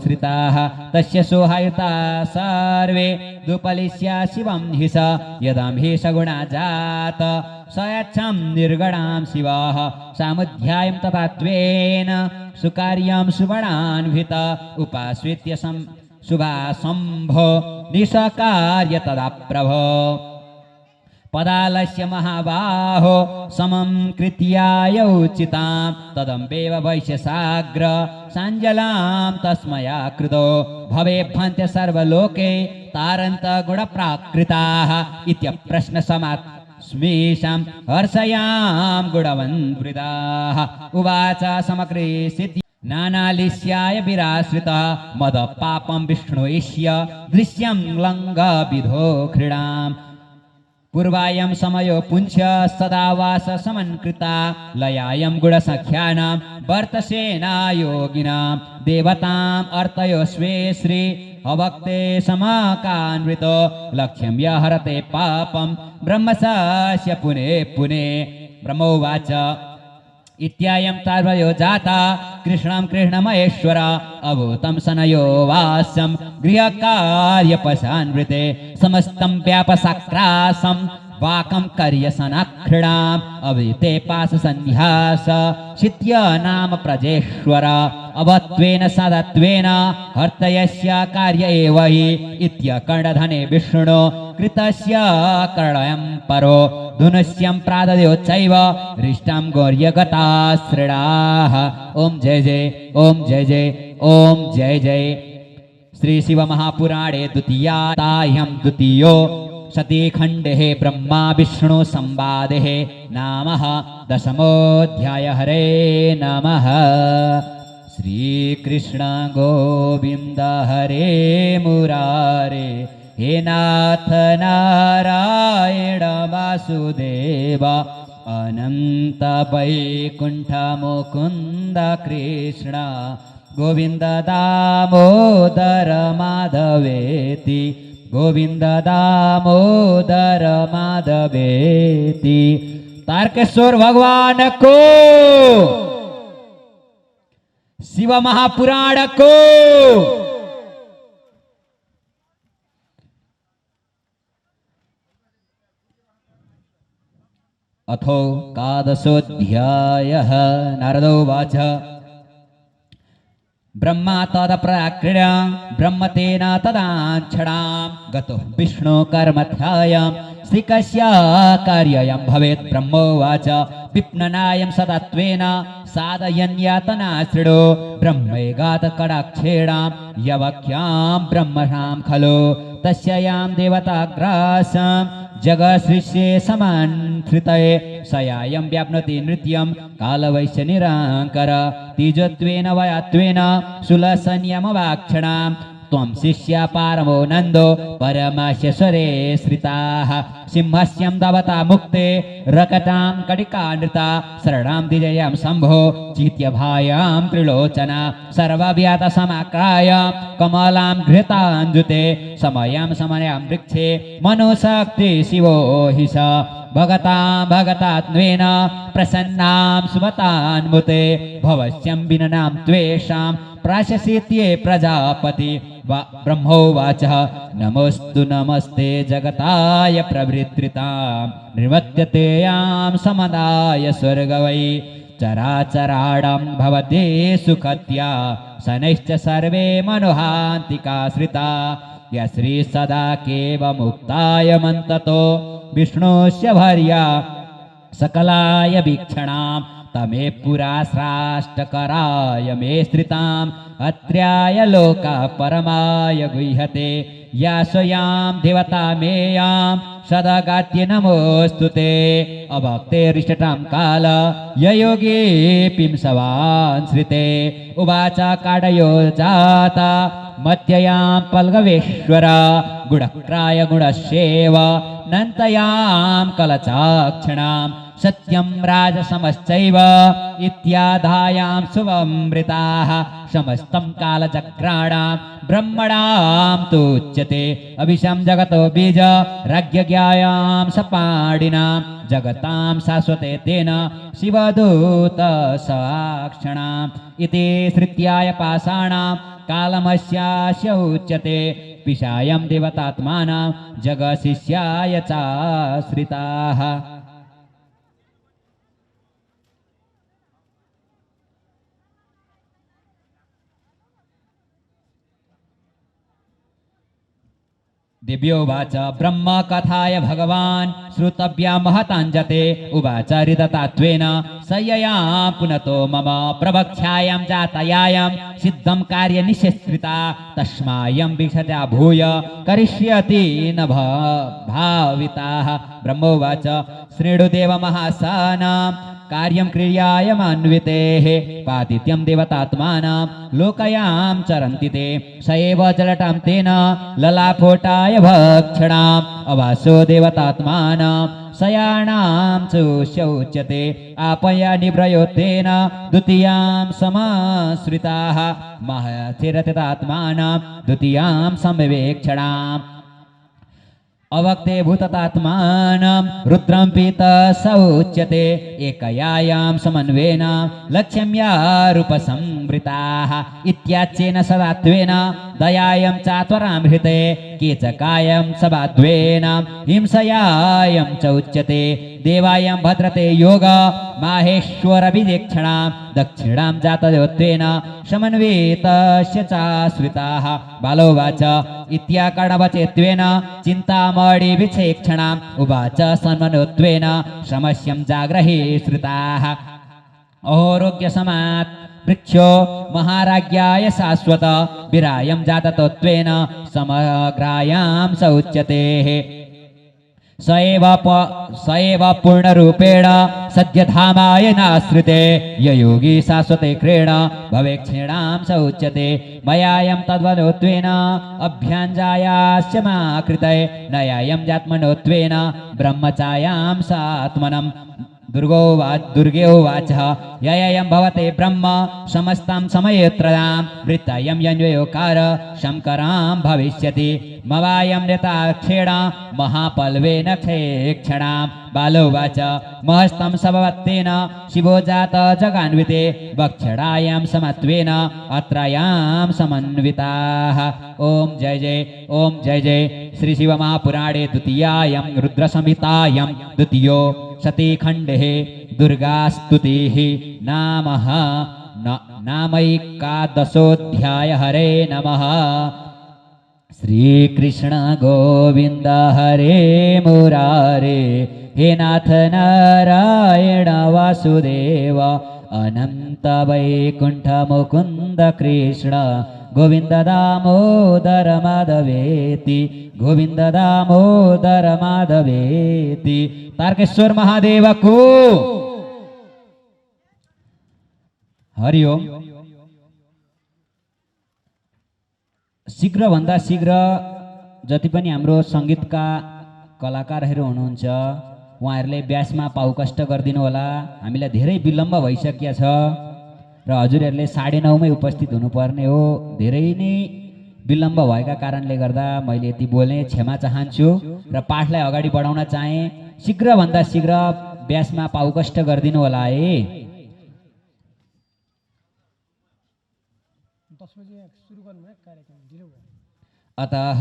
श्रिताः तस्य सोहायुता सर्वे दुपलिस्या शिवं हि स यदां हि सगुणा जात स यच्छं निर्गणां शिवः सामुध्यायं तथात्वेन सुकार्यं सुवर्णान्वित उपाश्रित्य शुभाशम्भो निसकार्य तदा प्रभो पदालस्य महाबाहो समं कृत्यायोचितां तदम्बेव वैश्यसाग्र साञ्जलां तस्मया कृतो भवेभ्यन्त्य सर्वलोके तारन्त गुणप्राकृताः इत्यप्रश्नसमात्स्मीशां हर्षयां गुणवन्वृताः उवाच समकृसिद्ध नानालिस्याय विराश्रितः मदपापं विष्णुयिष्य दृश्यं लङ्घविधो क्रीडाम् पूर्वायं समयो पुंस्य सदा वास समन्कृता लयायं गुणसख्यानां वर्तसेना योगिनां देवताम् अर्तयो स्वे श्री अवक्ते समाकान्वितो लक्ष्यं यहरते पापं ब्रह्मस्य पुने पुने ब्रह्मोवाच इत्यायं तार्वयो जाता कृष्णं कृष्णमहेश्वर अभूतं सनयो वास्यं गृहकार्यपशान्वृते समस्तं व्यापसाक्रासं वाकं कर्यसनाक्षिणाम् अविते पाशसन्ध्यास शित्य नाम प्रजेश्वर अवत्वेन सदत्वेन हर्तयस्य कार्य एव हि इत्यकण्डधने विष्णु कृतस्य कर्णयं परो धनुष्यं प्रादयो चैव हृष्टं गौर्यगताश्रिणाः ओम जय जय ओम जय जय ओम जय जय श्री शिव महापुराणे द्वितीयायां द्वितीयो सतीखण्डे ब्रह्मा विष्णु संवादे नामः दशमोऽध्याय हरे नमः श्रीकृष्ण गोविन्द हरे मुरारे हे नाथ नारायण वासुदेव अनंत वैकुंठ मुकुंद कृष्ण गोविंद दामोदर माधवेति गोविंद दामोदर माधवेति तारकेश्वर भगवान को शिव महापुराण को अथो एकादशोऽध्यायः नारदोवाच ब्रह्मा तदप्राक्रीड्य ब्रह्मतेन तदाक्षणां गतो विष्णु कर्मध्यायां श्रीकस्य कार्यं भवेत् ब्रह्मोवाच विप्ननायं सदत्वेन साधयन्यातनाश्रिडो ब्रह्मैगातकटाक्षेणां यवक्यां ब्रह्मणां खलु तस्यां देवताग्रासां जगसृष्ये समान्थृतये सयायं व्याप्नोति नृत्यं कालवैश्य निराङ्कर तिजत्वेन वयत्वेन सुलसन्यमवाक्षणां त्वं शिष्या पारमो नन्दो परमाश्यसरे श्रिताः सिंहस्यं दवता मुक्ते रकटां कटिकानृता शरणां दिजयां शम्भो चित्यभायां त्रिलोचना सर्वव्यातसमाक्राय कमलां घृताञ्जुते समयां समयां वृक्षे मनोशक्ति शिवो हि स भगतां भगतात्वेन प्रसन्नां सुमतान्मुते भवस्यं विननां त्वेषां प्राशसीत्ये प्रजापति ब्रह्मोवाच नमोस्तु नमस्ते जगताय प्रवृत्रितां निर्वत्यते यां समदाय स्वर्गवै चराचराणां भवते सुखत्या शनैश्च सर्वे मनोहान्तिकाश्रिता या श्री सदा केव मुक्ताय मन्ततो विष्णुस्य भार्या सकलाय वीक्षणां तमे पुरा स्राष्टकराय मे स्त्रिताम् अत्र्याय लोका परमाय गुह्यते या स्वयां देवता मेयां सदागात्ये नमोऽस्तु ते अभक्तेरिष्टतां काल ययोगी पिंसवान् श्रिते उवाच काडयो जाता मत्ययां पल्गवेश्वर गुणक्राय गुणस्येव नन्तयां कलचाक्षणां सत्यं राजसमश्चैव इत्यादायां शुभमृताः समस्तं कालचक्राणां ब्रह्मणां तुच्यते अभिशं जगतो बीज राज्ञज्ञायां सपाडिनां जगतां शाश्वते तेन शिवदूत साक्षणाम् इति श्रुत्याय पाषाणां कालमस्यास्य उच्यते पिशायं देवतात्मानां जगशिष्याय चाश्रिताः। दिव्योवाच ब्रह्मकथाय भगवान् श्रुतव्या महताञ्जते उवाच हृदतात्वेन सय्यया पुनतो मम प्रवक्ष्यायां जातयायां सिद्धं कार्यनिश्चिता तस्मायं वीक्षता भूय करिष्यति न भाविताः। ब्रह्मोवाच शृणुदेव महासानां कार्यं क्रियायमान्वितेः पातिथ्यं देवतात्मानां लोकयां चरन्ति ते स एव जलटां तेन ललाफोटाय भक्षणाम् अवासो देवतात्मानां शयाणां चोच्यते आपया निव्रयो तेन द्वितीयां समाश्रिताः महथिरतात्मानां द्वितीयां समवेक्षणाम् अवक्ते भूततात्मानं रुद्रं पीता स उच्यते एकयायां समन्वेन लक्ष्म्या रूपसंवृताः इत्याच्येन सदात्वेन दयायं चात्वरां हृते कीचकायं सबाद्वेन हिंसयायं च उच्यते देवायं भद्रते योग माहेश्वरविदेक्षणां दक्षिणां जातयोत्वेन समन्वितस्य चाश्रिताः। बालोवाच इत्याकर्णवचेत्वेन चिन्तामणि विचेक्षणाम् उवाच सन्मनोत्वेन समस्यं जाग्रहे श्रिताः अहोरोग्यसमात् वृक्षो महाराज्ञाय शाश्वत विरायं जाततत्वेन समग्रायां स उच्यते स एव पूर्णरूपेण सद्यधामाय नाश्रिते ययोगी शाश्वते क्रीण भवेक्षीणां स उच्यते मयायं तद्वनोत्वेन अभ्याञ्जायास्य माकृते नयायं जात्मनोत्वेन ब्रह्मचायां सात्मनं दुर्गे उवाच ययं भवते ब्रह्म समस्तां समयत्रयां वृत्तयं यन्वयोकार शङ्करां भविष्यति मवायं नृताक्षेण महापल्वेन क्षेक्षणां। बालोवाच महस्तं सभवत्तेन शिवो जात जगान्विते वक्षडायां समत्वेन अत्रायां समन्विताः। ओम जय जय ओम जय जय श्री शिव महापुराणे द्वितीयायां रुद्रसंहितायां द्वितीयो सतीखण्डे दुर्गास्तुतिः नामैकादशोऽध्याय हरे नमः। श्रीकृष्ण गोविन्द हरे मुरारे हे नाथ नारायण वासुदेव अनंत वैकुंठ मुकुंद कृष्ण गोविंद दामोदर माधवेति गोविंद दामोदर माधवेति। तारकेश्वर महादेव को हरिओम। शीघ्र भन्दा शीघ्र जति पनि हाम्रो संगीतका कलाकारहरू हुनुहुन्छ उहाँहरूले ब्यासमा पाउकष्ट गरिदिनु होला। हामीलाई धेरै विलम्ब भइसकेको छ र हजुरहरूले 9:30 मै उपस्थित हुनुपर्ने हो। धेरै नै विलम्ब भएका कारणले गर्दा मैले यति बोल्ने क्षमा चाहन्छु र पाठलाई अगाडि बढाउन चाहे। शीघ्र भन्दा शीघ्र ब्यासमा पाउकष्ट गरिदिनु होला है। अतः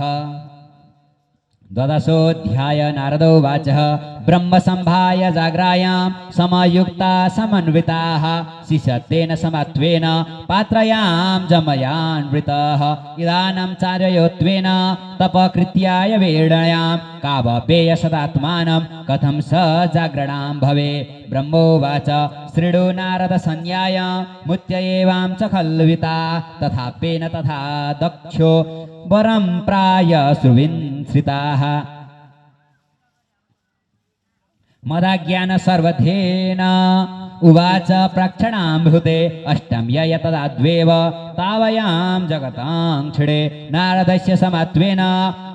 द्वादशोऽध्याय नारदो वाचः ब्रह्मसम्भाय जाग्रायां समयुक्ता समन्विताः शिशतेन समत्वेन पात्रयां जमयान्वृतः इदानं चार्ययोत्वेन तपकृत्याय वेडयां कावपेय सदात्मानं कथं स जाग्रणां भवे ब्रह्मोवाच शृणु नारद संज्ञाय मुत्य एवां च खल्विता तथापेन तथा दक्षो वरं प्राय श्रुविन्श्रिताः मदाज्ञान सर्वधेन उवाच प्रक्षणामृते अष्टम्य तदाद्वेव तावयां जगतां क्षिणे नारदस्य समत्वेन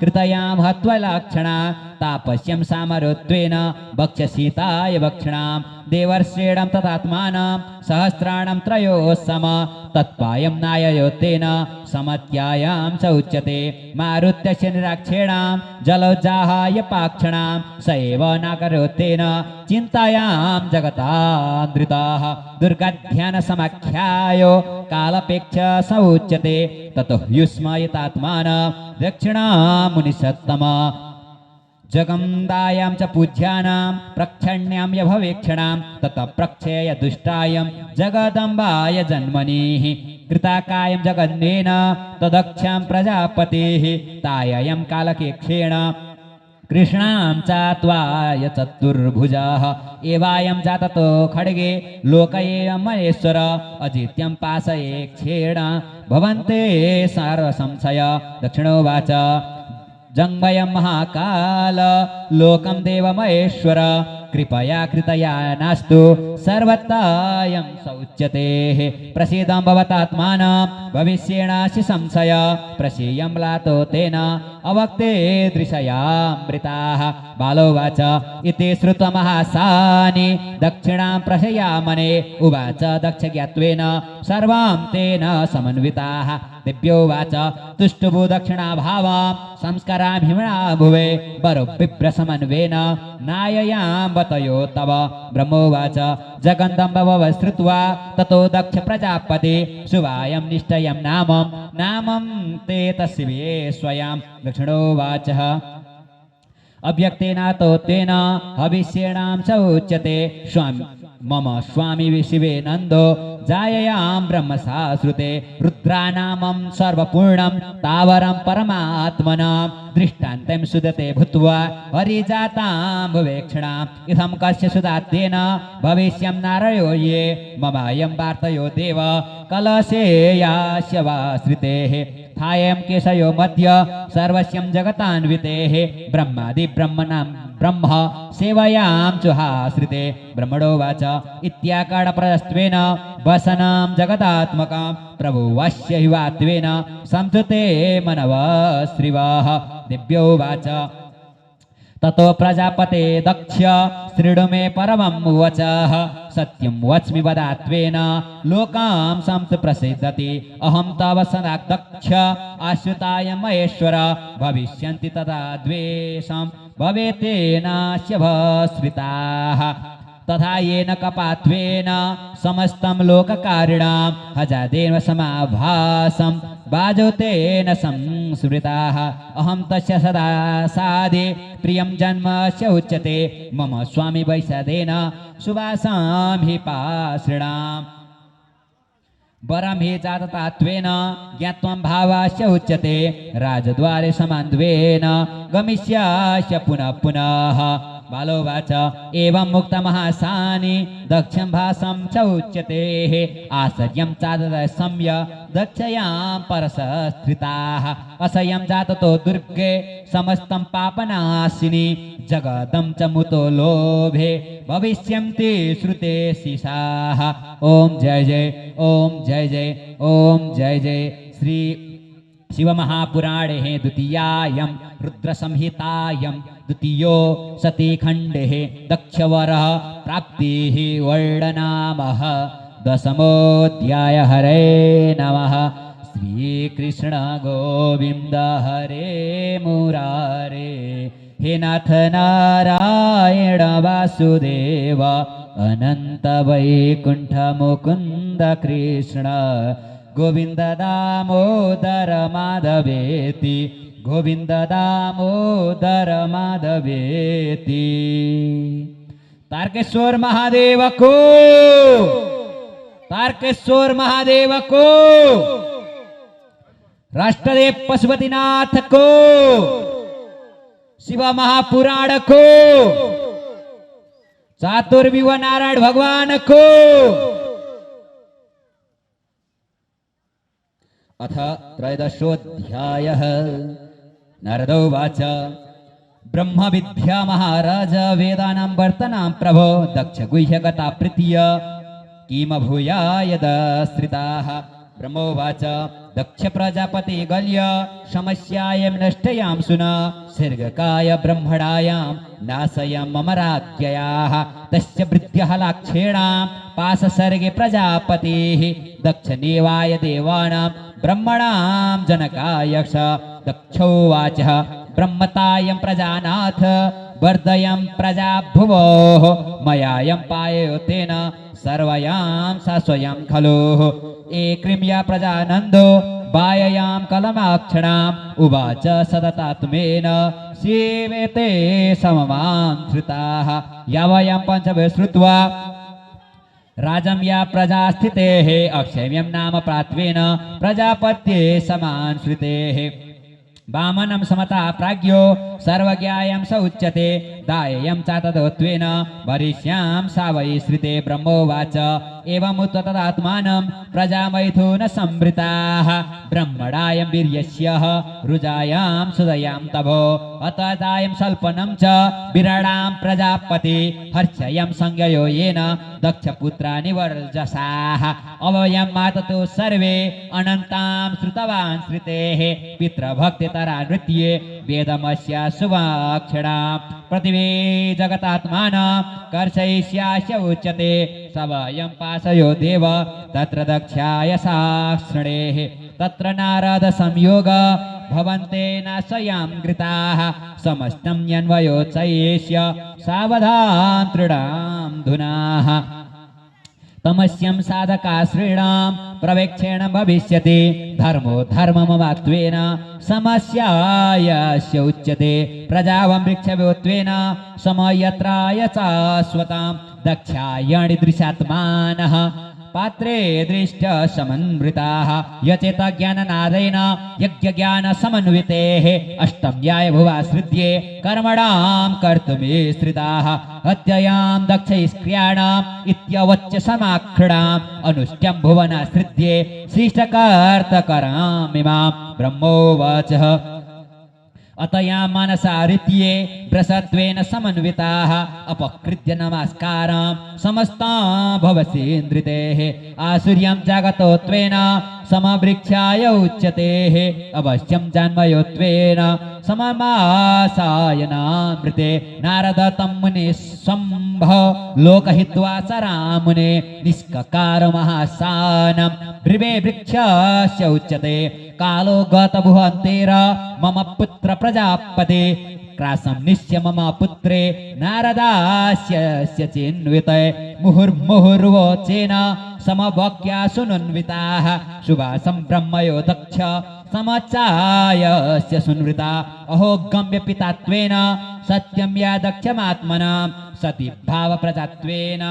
कृतयां हत्वलक्षणा तापस्यं सामरुत्वेन भक्ष्यसीताय भक्षणां देवर्षेणं तदात्मानं सहस्राणं त्रयोसम तत्पायं नाययोत्तेन समत्यायां च उच्यते मारुत्यस्य निराक्षेणां जलोज्जाहाय पाक्षणां स एव नाकरोत्तेन चिन्तायां जगतान्द्रिताः दुर्गाध्यानसमाख्यायो कालपेक्ष स उच्यते ततो युष्मयितात्मानं दक्षिणां मुनिसत्तम जगन्दायां च पूज्यानां प्रक्षण्यां यभवेक्षणां ततः प्रक्षेय दुष्टायं जगदम्बाय जन्मनिः कृताकायं जगन्नेन तदक्षां प्रजापतिः ताययं कालकेक्षेण कृष्णां चात्वाय चतुर्भुजः एवायं जाततो खड्गे लोकये महेश्वर अजित्यं पाशये क्षेण भवन्ते सर्वसंशय दक्षिणोवाच जङ्मयं महाकाल लोकं देवमहेश्वर कृपया कृतया नास्तु सर्वत्रायं सौच्यते प्रसीदं भवतात्मानं भविष्येणासि संशय प्रसीयं लातो तेन अवक्ते दृशयामृताः बालोवाच इति श्रुत्वा महासानि दक्षिणां प्रशयामने उवाच दक्ष ज्ञात्वेन सर्वां तेन समन्विताः दिव्योवाच तुष्टुभु दक्षिणाभावां संस्कारां हिमणा भुवे वरो बिभ्रसमन्वेन नाययां बतयो तव ब्रह्मोवाच जगन्दम्बव श्रुत्वा ततो दक्ष प्रजापति शुभायं निष्ठयं नामं ते तस्ये स्वयं दक्षिणोवाच अव्यक्तेन तो तेन हविष्येणां च उच्यते स्वामी मम स्वामी शिवे नन्दो जाययां ब्रह्मशाश्रुते रुद्रानामं सर्वपूर्णं तावरं परमात्मनां दृष्टान्तं सुदते भूत्वा हरिजातां भवेक्षणाम् इदं कस्य सुदात्तेन भविष्यं नारयो ये ममायं वार्तयो देव कलशे यास्य वा श्रितेः थायं केशयो मध्य सर्वस्यं जगतान्वितेः ब्रह्मादि ब्रह्मणां ब्रह्म सेवयां चुहाश्रिते ब्रह्मणोवाच इत्याकाडप्रस्त्वेन वसनं जगदात्मकं प्रभुवस्य हिवात्वेन संस्कृते मनवश्रीवाः दिव्योवाच ततो प्रजापते दक्ष शृणु मे परमं वचः सत्यं वच्मि वदात्वेन लोकां संत प्रसिद्धति अहं तव सदा दक्ष आश्रिताय महेश्वर भविष्यन्ति तदा द्वेषं भवेतेनास्य भस्विताः तथा येन कपात्वेन समस्तं लोककारिणां हजादेव समाभासं बाजोतेन संस्मृताः अहं तस्य सदा सादे प्रियं जन्मस्य उच्यते मम स्वामी वैशदेन सुवासां हि पाश्रिणाम् वरं हि जाततात्वेन ज्ञात्वं भावास्य उच्यते राजद्वारे समान्त्वेन गमिष्यास्य पुनः पुनः बालोवाच एवं मुक्तमहासानि दक्षं भासं च उच्यते आश्चर्यं चादसम्य दक्षयां परसस्थिताः असह्यं जाततो दुर्गे समस्तं पापनाशिनी जगदं च मुतो लोभे भविष्यन्ति श्रुते शिशाः ओम जय जय ओम जय जय ओम जय जय श्री शिवमहापुराणे द्वितीयायां रुद्रसंहितायां द्वितीयो सतीखण्डे दक्षवरः प्राप्तिः वर्णनामः दशमोऽध्याय हरे नमः श्रीकृष्ण गोविन्द हरे मुरारे हे नाथ नारायण वासुदेव अनंत वैकुंठ मुकुंद कृष्ण गोविंद दामोदर माधवेति गोविन्द दामोदर माधवेति। तारकेश्वर महादेव को, तारकेश्वर महादेव को, राष्ट्रदेव पशुपतिनाथ को, शिव महापुराण को, चातुर्विव नारायण भगवान को। अथ त्रयोदशोऽध्यायः। नारदो उवाच ब्रह्म विद्या महाराज वेदानां वर्तनां प्रभो दक्ष गुह्यगता प्रीत्य किमभूया यदाश्रिताः। ब्रह्मोवाच दक्ष प्रजापति गल्य समस्यायां नष्टयां सुन सर्गकाय ब्रह्मणायां नाशयं मम राज्ञयाः। तस्य वृद्ध्यः लाक्षेणां पाशसर्गे प्रजापतिः दक्ष नेवाय देवानां ब्रह्मणां जनकाय स। दक्षोवाच ब्रह्मतायं प्रजानाथ वर्धयं प्रजा भुवोः मयायं पायतेन सर्वयां स स्वयं खलु। एकृम्या प्रजानन्दो बाययां कलमाक्षणाम् उवाच सततात्मेन सेवेते सममां श्रुताः। यावयं पञ्चमे श्रुत्वा राजं या प्रजा स्थितेः अक्षम्यं नाम प्रात्वेन प्रजापत्ये समान श्रुतेः। वामनं समता प्राज्ञो सर्वज्ञायं स उच्यते दाययं च तदत्वेन वरिष्यां सा वै श्रुते। ब्रह्मोवाच एवमुत तदात्मानं प्रजामैथुन संवृताः ब्रह्मणायं वीर्यस्य रुजायां सुदयां तभो अतदायं सल्पनं च विरणां प्रजापति हर्षयं संज्ञयो येन दक्षपुत्राणि वर्जसाः। अवयं माततो सर्वे अनन्तां श्रुतवान् श्रुतेः पितृभक्तितरा नृत्ये वेदमस्य शुभाक्षणां पृथिवी जगतात्मानं कर्षयिष्यास्य उच्यते सवयं पाशयो देव तत्र दक्षाय साक्षणेः। तत्र नारद संयोग भवन्तेन स्वयं कृताः समस्तं यन्वयोचयेष्य सावधान तृणां धुनाः। तमस्यं साधकाश्रीणां प्रवेक्षेण भविष्यति धर्मो धर्ममवात्वेन समस्यायस्य उच्यते। प्रजावं वृक्षव्योत्वेन समयत्राय शाश्वतां दक्षायणि दृशात्मानः पात्रे दृष्ट समन्विताः यचेत ज्ञाननादेन यज्ञज्ञान समन्वितेः अष्टम्याय भुवाश्रित्ये कर्मणां कर्तुमे श्रिताः। अद्ययां दक्षैस्क्रियाणाम् इत्यवच्य समाक्षणाम् अनुष्ठ्यं भुवनाश्रित्ये शिष्टकर्तकरामिमां। ब्रह्मोवाचः अतया मनसारित्ये व्रसत्वेन समन्विताः अपकृत्य नमस्कारं समस्तां भवसीन्द्रितेः। आसुर्यं जगतोत्वेन समवृक्षाय उच्यतेः अवश्यं जन्मयोत्वेन सममासायनामृते। नारद तं मुने सम्भ लोकहित्वा सरामुने निष्ककार महासानं ब्रिवे वृक्षस्य उच्यते। कालो गतभुवन्तेर मम पुत्र प्रजापते क्रासं निश्य मम पुत्रे नारदास्य चिन्विते। मुहुर्मुहुर्वोचेन समवाक्या सुनन्विताः शुभासं ब्रह्मयो दक्ष समचायस्य सुनृता। अहो गम्य पितात्वेन सत्यं या दक्षमात्मना सति भाव प्रजात्वेन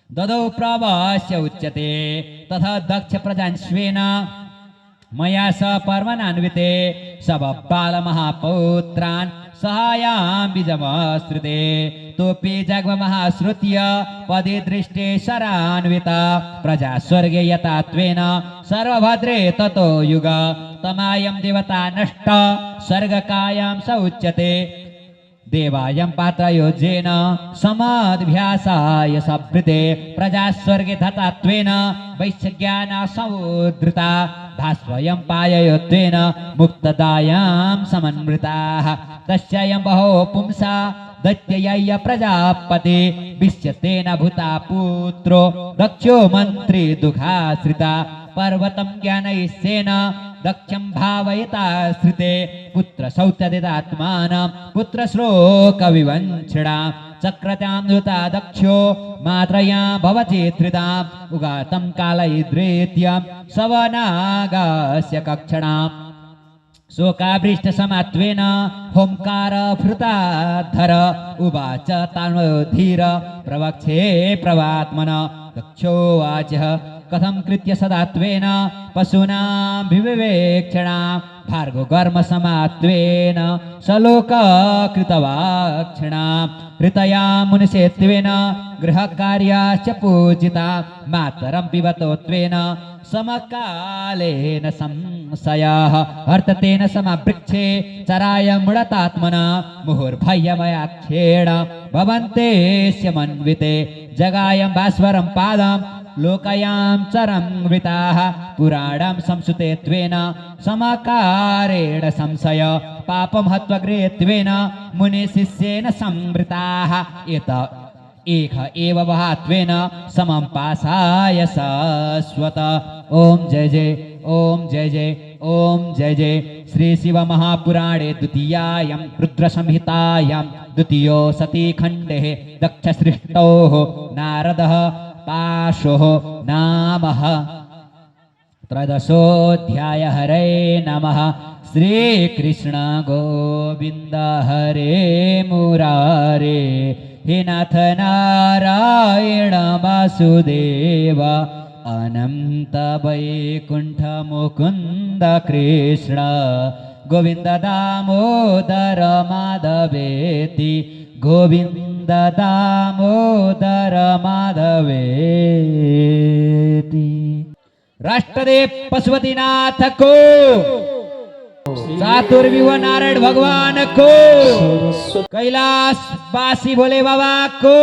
ददौ प्रवास्य उच्यते। तथा दक्ष प्रजांश्वेन मया स पर्वणान्विते सबबाल महापौत्रान् सहायां बीजमाश्रिते। तोपि जग्महाश्रुत्य पदे दृष्टे शरान्विता प्रजा स्वर्गे यथात्वेन सर्वभद्रे ततो युग। तमायं देवता नष्ट स्वर्गकायां स उच्यते। देवायं पात्रयोजेन समाध्यासाय सभृते प्रजा स्वर्गे धतात्वेन वैश्यज्ञान समुद्धृता भास्वयं पाययोत्वेन मुक्तदायां समन्विताः। तस्यायं बहो पुंसा दैत्यय्य प्रजापति विश्यतेन भूता पुत्रो दक्षो मन्त्री दुःखाश्रिता। पर्वतं ज्ञानैस्येन दक्षं भावयिताश्रिते पुत्र सौत्यदितात्मानं पुत्र श्लोकविवञ्चणां चक्रतां धृता दक्षो मात्रया भवचेत्रिताम् उगातं कालैद्रेत्यं सवनागस्य कक्षणाम् शोकाभृष्ट समात्वेन होमकार फृताधर उवाच तान्वधीर प्रवक्षे प्रवात्मन दक्षोवाचः कथं कृत्य सदात्वेन पशूनां विवेक्षणा भार्गो कर्म समात्वेन सलोक कृतवाक्षणा ऋतया मुनिषेत्वेन गृहकार्याश्च पूजिता मातरं पिबतोत्वेन समकालेन संशयः अर्थतेन समवृक्षे चराय मुडतात्मना मुहुर्भयमयाक्षेण भवन्तेस्य मन्विते जगायं भास्वरं पादं लोकायां चरं वृताः पुराणं संसुते त्वेन समकारेण संशय पापं हत्वा गृहेत्वेन मुनिशिष्येन संवृताः एक एव वहात्वेन समं पासाय शाश्वत ओम जय जय ओम जय जय ओम जय जय श्री शिव महापुराणे द्वितीयायां रुद्रसंहितायां द्वितीयो सतीखण्डे दक्षसृष्टोः नारदः पाशोः नामः त्रयोदशोऽध्याय हरे नमः श्रीकृष्ण गोविन्द हरे मुरारे हे नाथ नारायण वासुदेव अनंत वैकुंठ मुकुंद कृष्ण गोविंद दामोदर माधवेति गोविंद दामोदर माधवेति। राष्ट्रदेव पशुपतिनाथ को, चातुर्विव नारायण भगवान को, कैलाश वासी भोले बाबा को।